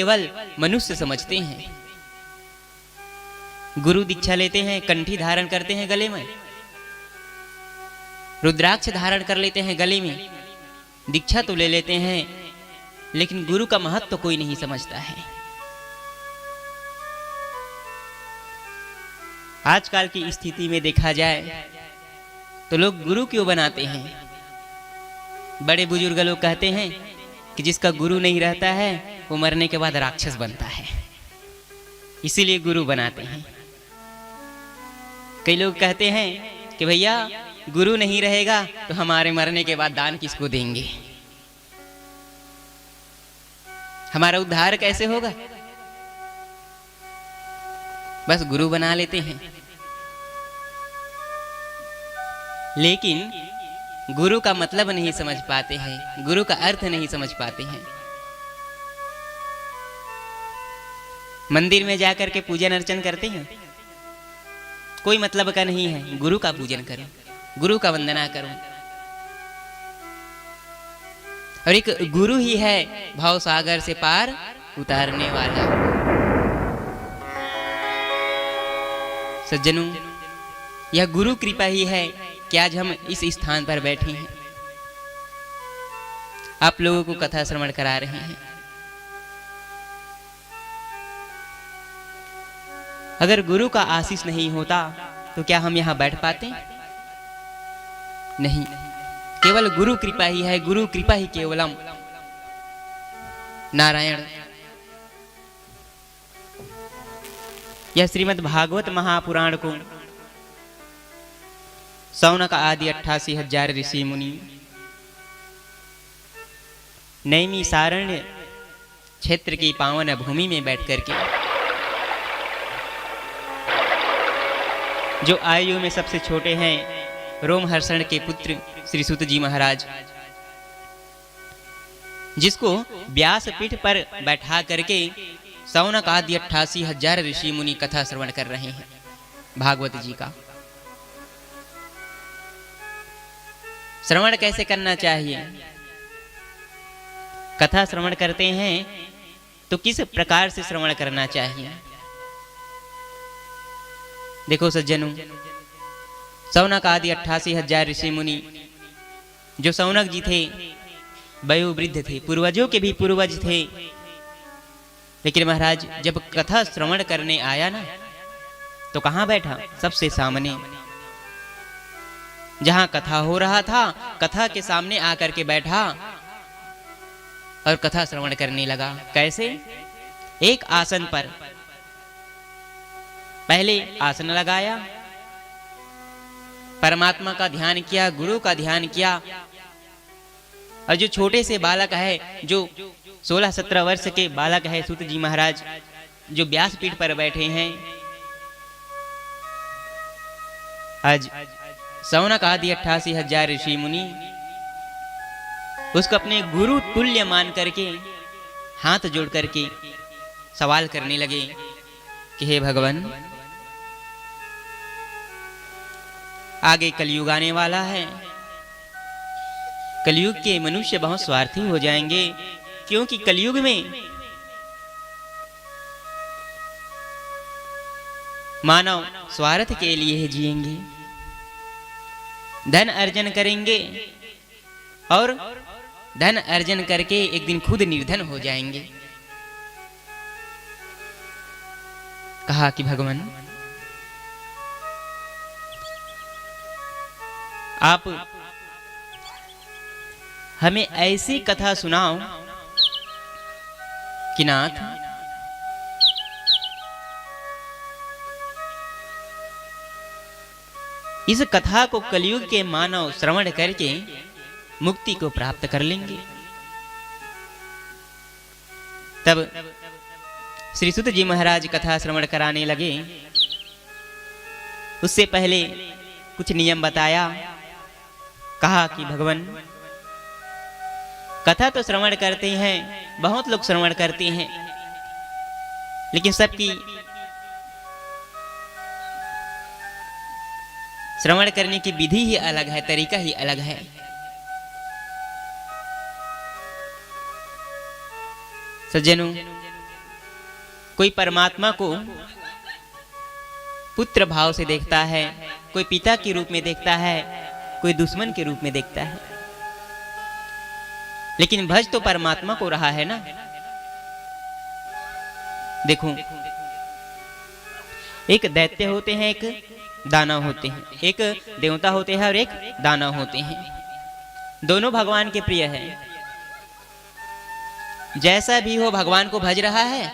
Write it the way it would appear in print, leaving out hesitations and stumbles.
केवल मनुष्य समझते हैं। गुरु दीक्षा लेते हैं, कंठी धारण करते हैं गले में, रुद्राक्ष धारण कर लेते हैं गले में, दीक्षा तो ले लेते हैं, लेकिन गुरु का महत्व तो कोई नहीं समझता है। आजकल की स्थिति में देखा जाए तो लोग गुरु क्यों बनाते हैं? बड़े बुजुर्ग लोग कहते हैं कि जिसका गुरु नहीं रहता है वो मरने के बाद राक्षस बनता है, इसीलिए गुरु बनाते हैं। कई लोग कहते हैं कि भैया गुरु नहीं रहेगा तो हमारे मरने के बाद दान किसको देंगे, हमारा उद्धार कैसे होगा? बस गुरु बना लेते हैं, लेकिन गुरु का मतलब नहीं समझ पाते हैं, गुरु का अर्थ नहीं समझ पाते हैं। मंदिर में जाकर के पूजन अर्चन करते हैं, कोई मतलब का नहीं है। गुरु का पूजन करो, गुरु का वंदना करो। और एक गुरु ही है भाव सागर से पार उतारने वाला। सज्जनों, यह गुरु कृपा ही है कि आज हम इस स्थान पर बैठे हैं, आप लोगों को कथा श्रवण करा रहे हैं। अगर गुरु का आशीष नहीं होता तो क्या हम यहां बैठ पाते? नहीं, केवल गुरु कृपा ही है, गुरु कृपा ही केवलम। नारायण। यह श्रीमद् भागवत महापुराण को सौनक आदि 88,000 ऋषि मुनि नैमिषारण्य क्षेत्र की पावन भूमि में बैठ करके, जो आयु में सबसे छोटे हैं, रोमहर्षण के पुत्र श्री सूत जी महाराज, जिसको व्यासपीठ पर बैठा करके सौनक आदि 88,000 ऋषि मुनि कथा श्रवण कर रहे हैं भागवत जी का। श्रवण कैसे करना चाहिए? कथा श्रवण करते हैं तो किस प्रकार से श्रवण करना चाहिए? देखो सज्जनों, सौनक आदि 88,000 ऋषि मुनि, जो सौनक जी थे वयोवृद्ध थे, पूर्वजों के भी पूर्वज थे, लेकिन महाराज जब कथा श्रवण करने आया ना तो कहाँ बैठा? सबसे सामने, जहां कथा हो रहा था, कथा के सामने आकर के बैठा और कथा श्रवण करने लगा। कैसे? एक आसन पर पहले आसन लगाया, परमात्मा का ध्यान किया, गुरु का ध्यान किया। और जो छोटे से बालक है, जो 16-17 वर्ष के बालक है सूत जी महाराज, जो व्यासपीठ पर बैठे हैं, आज सौनक आदि 88,000 ऋषि मुनि उसको अपने गुरु तुल्य मान करके हाथ जोड़ करके सवाल करने लगे कि हे भगवान, आगे कलयुग आने वाला है, कलयुग के मनुष्य बहुत स्वार्थी हो जाएंगे, क्योंकि कलयुग में मानव स्वार्थ के लिए ही जिएंगे, धन अर्जन करेंगे और धन अर्जन करके एक दिन खुद निर्धन हो जाएंगे। कहा कि भगवान, आप हमें ऐसी कथा सुनाओ कि नाथ इस कथा को कलयुग के मानव श्रवण करके मुक्ति को प्राप्त कर लेंगे। तब श्री सूत जी महाराज कथा श्रवण कराने लगे। उससे पहले कुछ नियम बताया। कहा कि भगवान, कथा तो श्रवण करते हैं, बहुत लोग श्रवण करते हैं, लेकिन सबकी श्रवण करने की विधि ही अलग है, तरीका ही अलग है। सज्जनों, कोई परमात्मा को पुत्र भाव से देखता है, कोई पिता के रूप में देखता है, कोई दुश्मन के रूप में देखता है, लेकिन भज तो परमात्मा को रहा है ना। देखो, एक दैत्य होते हैं, एक दानव होते हैं, एक देवता होते हैं और एक दानव होते हैं। दोनों भगवान के प्रिय हैं। जैसा भी हो भगवान को भज रहा है